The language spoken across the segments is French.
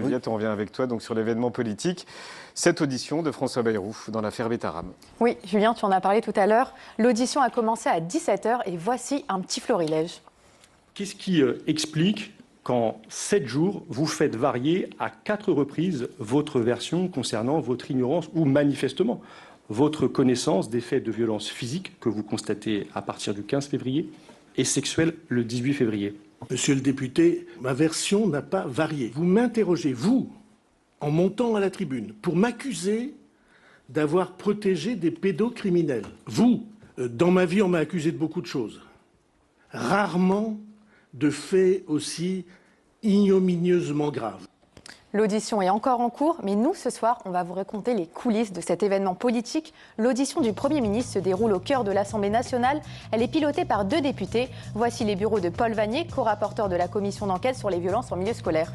Juliette, on revient avec toi donc, sur l'événement politique. Cette audition de François Bayrou dans l'affaire Betaram. Oui, Julien, tu en as parlé tout à l'heure. L'audition a commencé à 17h et voici un petit florilège. Qu'est-ce qui explique qu'en 7 jours, vous faites varier à 4 reprises votre version concernant votre ignorance ou manifestement votre connaissance des faits de violence physique que vous constatez à partir du 15 février et sexuelle le 18 février? Monsieur le député, ma version n'a pas varié. Vous m'interrogez, vous, en montant à la tribune, pour m'accuser d'avoir protégé des pédocriminels. Vous, dans ma vie, on m'a accusé de beaucoup de choses. Rarement de faits aussi ignominieusement graves. L'audition est encore en cours, mais nous, ce soir, on va vous raconter les coulisses de cet événement politique. L'audition du Premier ministre se déroule au cœur de l'Assemblée nationale. Elle est pilotée par 2 députés. Voici les bureaux de Paul Vannier, co-rapporteur de la commission d'enquête sur les violences en milieu scolaire.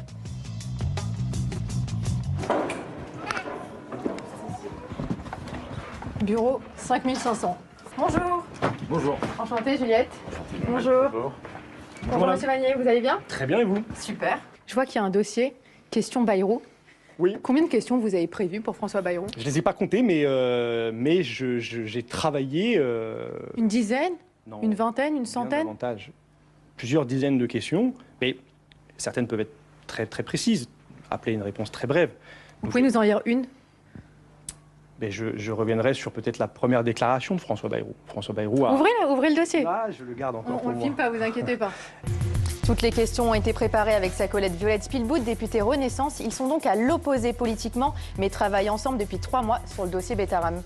Bureau 5500. Bonjour. Bonjour. Enchantée, Juliette. Bonjour. Bonjour, monsieur Vannier, vous allez bien? Très bien, et vous? Super. Je vois qu'il y a un dossier, question Bayrou. Oui. Combien de questions vous avez prévues pour François Bayrou? Je ne les ai pas comptées, mais j'ai travaillé... Une dizaine? Non, une vingtaine? Une centaine? davantage. Plusieurs dizaines de questions, mais certaines peuvent être très, très précises. Appeler une réponse très brève. Vous pouvez nous en lire une? Mais je reviendrai sur peut-être la première déclaration de François Bayrou. François Bayrou a... Ouvrez le dossier. Ah, je le garde encore On pour le moi. filme pas, vous inquiétez pas. Toutes les questions ont été préparées avec sa collègue Violette Spilbout, députée Renaissance. Ils sont donc à l'opposé politiquement, mais travaillent ensemble depuis 3 mois sur le dossier Betaram.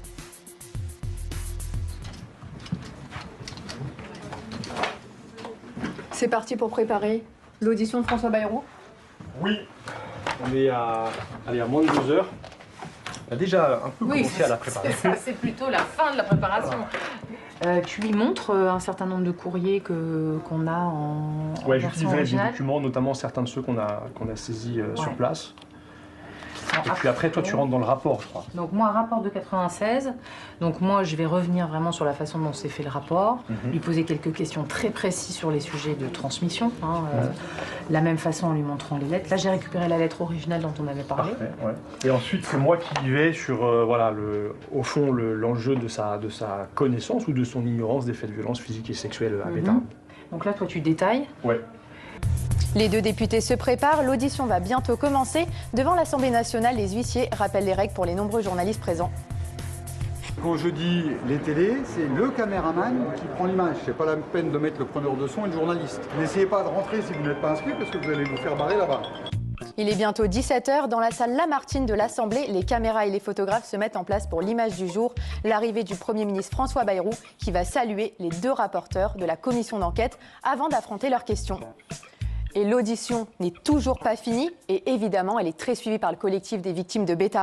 C'est parti pour préparer l'audition de François Bayrou. Oui, on est à moins de 2 heures. On a déjà un peu commencé à la préparer. C'est plutôt la fin de la préparation. Tu lui montres un certain nombre de courriers qu'on a en Ouais, version j'utiliserai des originale. documents, notamment certains de ceux qu'on a saisis sur Ouais. place. Alors, Et puis après, toi, tu rentres dans le rapport, je crois. Donc moi, rapport de 96. Donc moi, je vais revenir vraiment sur la façon dont s'est fait le rapport, lui poser quelques questions très précises sur les sujets de transmission. La même façon en lui montrant les lettres. Là, j'ai récupéré la lettre originale dont on avait parlé. Parfait, ouais. Et ensuite, c'est moi qui y vais sur, voilà, au fond, l'enjeu de sa connaissance ou de son ignorance des faits de violence physique et sexuelle à Betaram. Donc là, toi, tu détailles. Ouais. Les 2 députés se préparent, l'audition va bientôt commencer. Devant l'Assemblée nationale, les huissiers rappellent les règles pour les nombreux journalistes présents. Quand je dis les télés, c'est le caméraman qui prend l'image. C'est pas la peine de mettre le preneur de son et le journaliste. N'essayez pas de rentrer si vous n'êtes pas inscrit parce que vous allez vous faire barrer là-bas. Il est bientôt 17h. Dans la salle Lamartine de l'Assemblée, les caméras et les photographes se mettent en place pour l'image du jour, l'arrivée du Premier ministre François Bayrou qui va saluer les 2 rapporteurs de la commission d'enquête avant d'affronter leurs questions. Et l'audition n'est toujours pas finie et évidemment, elle est très suivie par le collectif des victimes de Betaram.